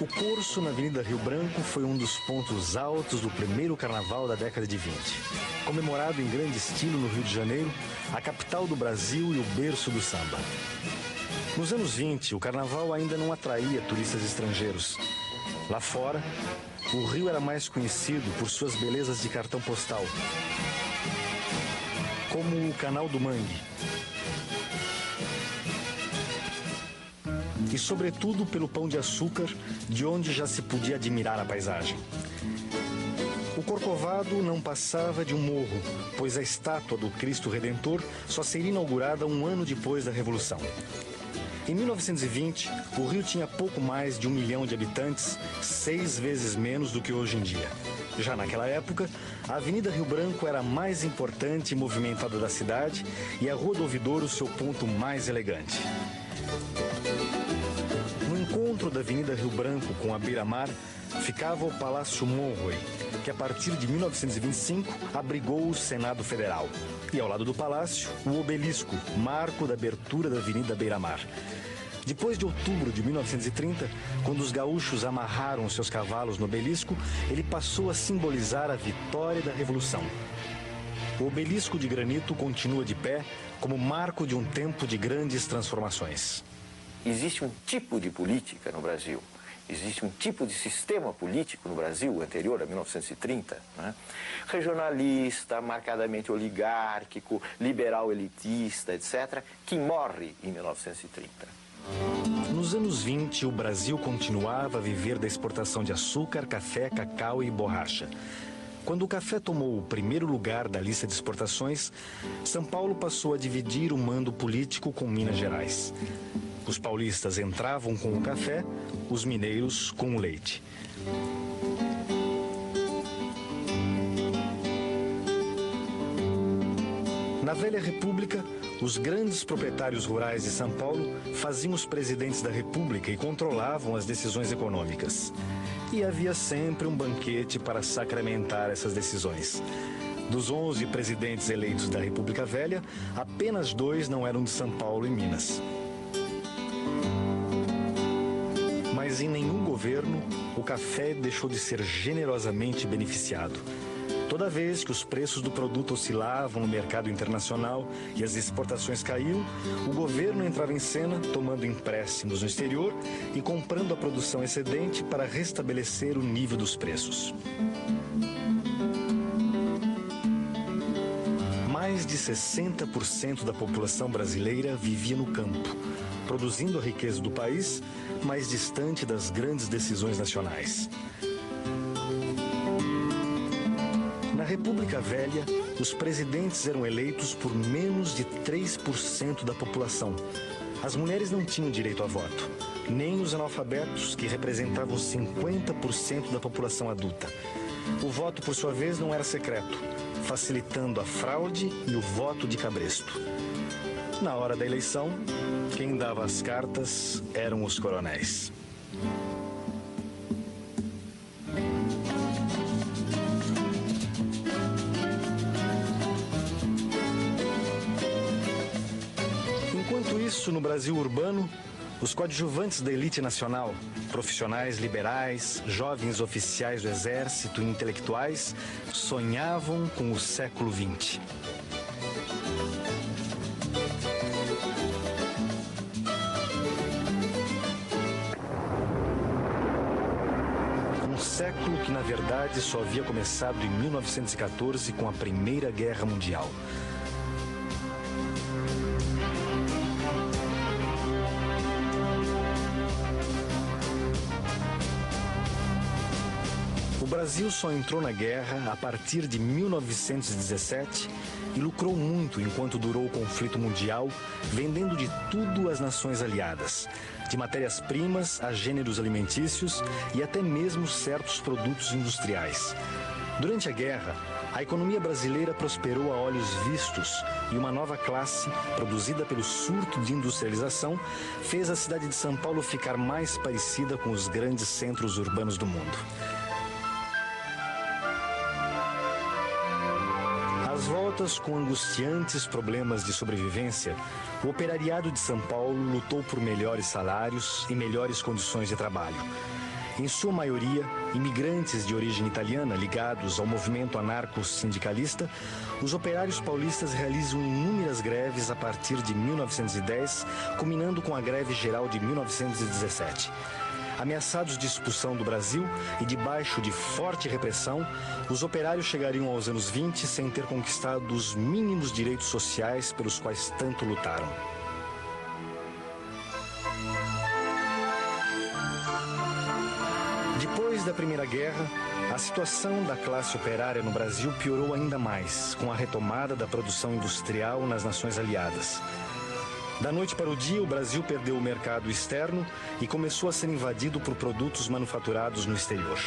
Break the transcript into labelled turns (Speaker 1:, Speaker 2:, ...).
Speaker 1: O Corso, na Avenida Rio Branco, foi um dos pontos altos do primeiro carnaval da década de 20. Comemorado em grande estilo no Rio de Janeiro, a capital do Brasil e o berço do samba. Nos anos 20, o carnaval ainda não atraía turistas estrangeiros. Lá fora, o Rio era mais conhecido por suas belezas de cartão postal, como o Canal do Mangue. E, sobretudo, pelo Pão de Açúcar, de onde já se podia admirar a paisagem. O Corcovado não passava de um morro, pois a estátua do Cristo Redentor só seria inaugurada um ano depois da Revolução. Em 1920, o Rio tinha pouco mais de 1 milhão de habitantes, 6 vezes menos do que hoje em dia. Já naquela época, a Avenida Rio Branco era a mais importante e movimentada da cidade e a Rua do Ouvidor o seu ponto mais elegante. No encontro da Avenida Rio Branco com a Beira-Mar, ficava o Palácio Monroe, que a partir de 1925 abrigou o Senado Federal. E ao lado do palácio, o Obelisco, marco da abertura da Avenida Beira-Mar. Depois de outubro de 1930, quando os gaúchos amarraram seus cavalos no Obelisco, ele passou a simbolizar a vitória da Revolução. O Obelisco de granito continua de pé como marco de um tempo de grandes transformações.
Speaker 2: Existe um tipo de política no Brasil, existe um tipo de sistema político no Brasil anterior a 1930, né? Regionalista, marcadamente oligárquico, liberal elitista, etc., que morre em 1930.
Speaker 1: Nos anos 20, o Brasil continuava a viver da exportação de açúcar, café, cacau e borracha. Quando o café tomou o primeiro lugar da lista de exportações, São Paulo passou a dividir o mando político com Minas Gerais. Os paulistas entravam com o café, os mineiros com o leite. Na velha República, os grandes proprietários rurais de São Paulo faziam os presidentes da República e controlavam as decisões econômicas. E havia sempre um banquete para sacramentar essas decisões. Dos 11 presidentes eleitos da República Velha, apenas 2 não eram de São Paulo e Minas. Mas em nenhum governo, o café deixou de ser generosamente beneficiado. Toda vez que os preços do produto oscilavam no mercado internacional e as exportações caíam, o governo entrava em cena tomando empréstimos no exterior e comprando a produção excedente para restabelecer o nível dos preços. Mais de 60% da população brasileira vivia no campo, produzindo a riqueza do país, mais distante das grandes decisões nacionais. Na República Velha, os presidentes eram eleitos por menos de 3% da população. As mulheres não tinham direito a voto, nem os analfabetos, que representavam 50% da população adulta. O voto, por sua vez, não era secreto, facilitando a fraude e o voto de cabresto. Na hora da eleição, quem dava as cartas eram os coronéis. Enquanto isso, no Brasil urbano, os coadjuvantes da elite nacional, profissionais liberais, jovens oficiais do exército e intelectuais, sonhavam com o século XX. Um século que, na verdade, só havia começado em 1914 com a Primeira Guerra Mundial. O Brasil só entrou na guerra a partir de 1917 e lucrou muito enquanto durou o conflito mundial, vendendo de tudo às nações aliadas, de matérias-primas a gêneros alimentícios e até mesmo certos produtos industriais. Durante a guerra, a economia brasileira prosperou a olhos vistos e uma nova classe, produzida pelo surto de industrialização, fez a cidade de São Paulo ficar mais parecida com os grandes centros urbanos do mundo. Às voltas com angustiantes problemas de sobrevivência, o operariado de São Paulo lutou por melhores salários e melhores condições de trabalho. em sua maioria imigrantes de origem italiana ligados ao movimento anarco-sindicalista, os operários paulistas realizam inúmeras greves a partir de 1910, culminando com a greve geral de 1917. Ameaçados de expulsão do Brasil e debaixo de forte repressão, os operários chegariam aos anos 20 sem ter conquistado os mínimos direitos sociais pelos quais tanto lutaram. Depois da Primeira Guerra, a situação da classe operária no Brasil piorou ainda mais, com a retomada da produção industrial nas Nações Aliadas. Da noite para o dia, o Brasil perdeu o mercado externo e começou a ser invadido por produtos manufaturados no exterior.